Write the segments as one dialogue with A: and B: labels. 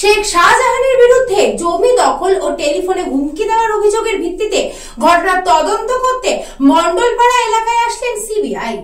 A: শেখ শাহজাহানের বিরুদ্ধে জমি দখল ও টেলিফোনে হুমকি দেওয়ার অভিযোগের ভিত্তিতে ঘটনার তদন্ত করতে মন্ডলপাড়া এলাকায় আসলেন সিবিআই।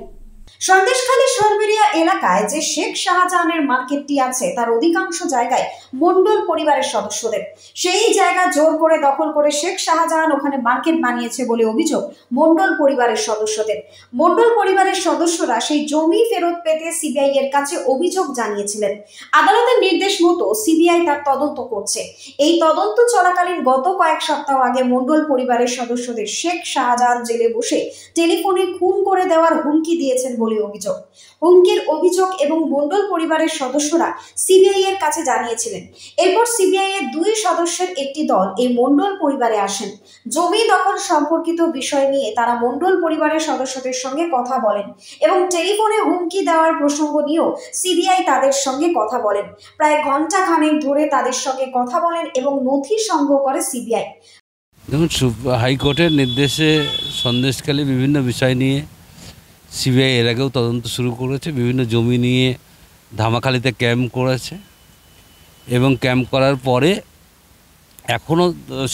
B: সন্দেশখালী সরবেরিয়া এলাকায় যে শেখ শাহজাহানের মার্কেটটি আছে তার অধিকাংশ জায়গায় মন্ডল পরিবারের সদস্যদের। সেই জায়গা জোর করে দখল করে শেখ শাহজাহান ওখানে মার্কেট বানিয়েছে বলে অভিযোগ মন্ডল পরিবারের সদস্যদের। মন্ডল পরিবারের সদস্যরা সেই জমি ফেরত পেতে সিবিআই এর কাছে অভিযোগ জানিয়েছিলেন। আদালতের নির্দেশ মতো সিবিআই তার তদন্ত করছে। এই তদন্ত চলাকালীন গত কয়েক সপ্তাহ আগে মন্ডল পরিবারের সদস্যদের শেখ শাহজাহান জেলে বসে টেলিফোনে খুন করে দেওয়ার হুমকি দিয়েছেন বলে অভিযোগ। হুমকির অভিযোগ এবং মন্ডল পরিবারের সদস্যরা সিবিআই এর কাছে জানিয়েছিলেন। এরপর সিবিআই এর 2 সদস্যের একটি দল এই মন্ডল পরিবারে আসেন। জমি দখল সম্পর্কিত বিষয় নিয়ে তারা মন্ডল পরিবারের সদস্যদের সঙ্গে কথা বলেন এবং টেলিফোনে হুমকি দেওয়ার প্রসঙ্গ নিয়েও সিবিআই তাদের সঙ্গে কথা বলেন। প্রায় ঘন্টা খানেক ধরে তাদের সঙ্গে কথা বলেন এবং নথি সংগ্রহ করে সিবিআই।
C: দেখুন, হাইকোর্টের নির্দেশে সন্দেশখালী বিভিন্ন বিষয় নিয়ে সিবিআই এর আগেও তদন্ত শুরু করেছে। বিভিন্ন জমি নিয়ে ধামাখালিতে ক্যাম্প করেছে এবং ক্যাম্প করার পরে এখনও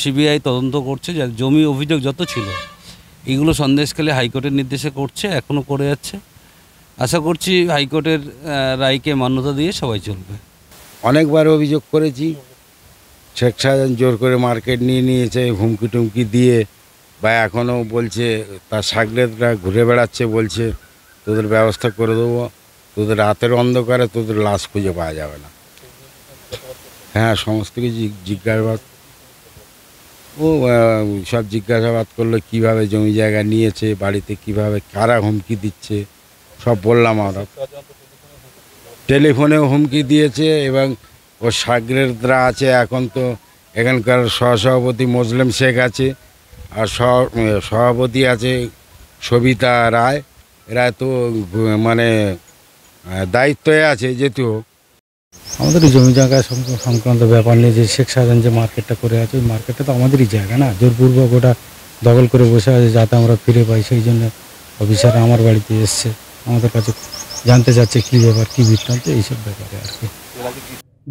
C: সিবিআই তদন্ত করছে। যে জমি অভিযোগ যত ছিল এগুলো সন্দেশখালী হাইকোর্টের নির্দেশে করছে, এখনও করে যাচ্ছে। আশা করছি হাইকোর্টের রায়কে মান্যতা দিয়ে সবাই চলবে।
D: অনেকবার অভিযোগ করেছি, শেখ শাহজাহান জোর করে মার্কেট নিয়ে নিয়েছে হুমকি টুমকি দিয়ে, বা এখনও বলছে তার সাগরেদরা ঘুরে বেড়াচ্ছে, বলছে তোদের ব্যবস্থা করে দেবো, তোদের রাতের অন্ধকারে তোদের লাশ খুঁজে পাওয়া যাবে না। হ্যাঁ, সমস্ত কিছু জিজ্ঞাসাবাদ সব জিজ্ঞাসাবাদ করলো, কীভাবে জমি জায়গা নিয়েছে, বাড়িতে কিভাবে কারা হুমকি দিচ্ছে সব বললাম। আমরা টেলিফোনেও হুমকি দিয়েছে এবং ও সাগরেদরা আছে। এখন তো এখানকার সহসভাপতি মুসলিম শেখ আছে, আর সভাপতি আছে সবিতা রায়। এরা তো মানে দায়িত্বে আছে। যেহেতু
E: আমাদের জমি জায়গা সংক্রান্ত ব্যাপার নিয়ে যে শেখ শাহজাহান যে মার্কেটটা করে আছে, ওই মার্কেটটা তো আমাদেরই জায়গা না, জোরপূর্বক ওটা দখল করে বসে আছে যাতে আমরা ফিরে পাই। সেই জন্য অফিসার আমার বাড়িতে এসছে, আমাদের কাছে জানতে চাচ্ছে কী ব্যাপার, কী বৃত্তান্ত, এইসব ব্যাপারে আর কি।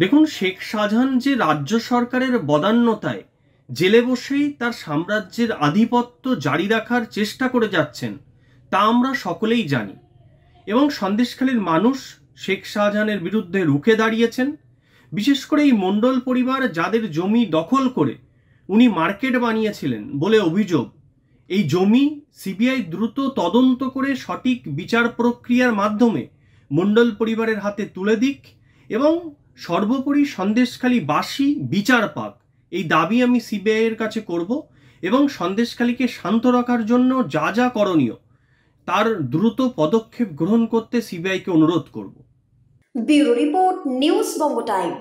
F: দেখুন, শেখ শাহজাহান যে রাজ্য সরকারের বদান্যতায় জেলে বসেই তার সাম্রাজ্যের আধিপত্য জারি রাখার চেষ্টা করে যাচ্ছেন তা আমরা সকলেই জানি। এবং সন্দেশখালীর মানুষ শেখ শাহজাহানের বিরুদ্ধে রুখে দাঁড়িয়েছেন। বিশেষ করে এই মন্ডল পরিবার, যাদের জমি দখল করে উনি মার্কেট বানিয়েছিলেন বলে অভিযোগ, এই জমি সিবিআই দ্রুত তদন্ত করে সঠিক বিচার প্রক্রিয়ার মাধ্যমে মন্ডল পরিবারের হাতে তুলে দিক এবং সর্বোপরি সন্দেশখালীবাসী বিচার পাক, এই দাবি আমি সিবিআই এর কাছে করব এবং সন্দেশখালীকে শান্ত রাখার জন্য যা যা করণীয় তার দ্রুত পদক্ষেপ গ্রহণ করতে সিবিআইকে অনুরোধ করব।
B: ব্যুরো রিপোর্ট, নিউজ বঙ্গ টাইম।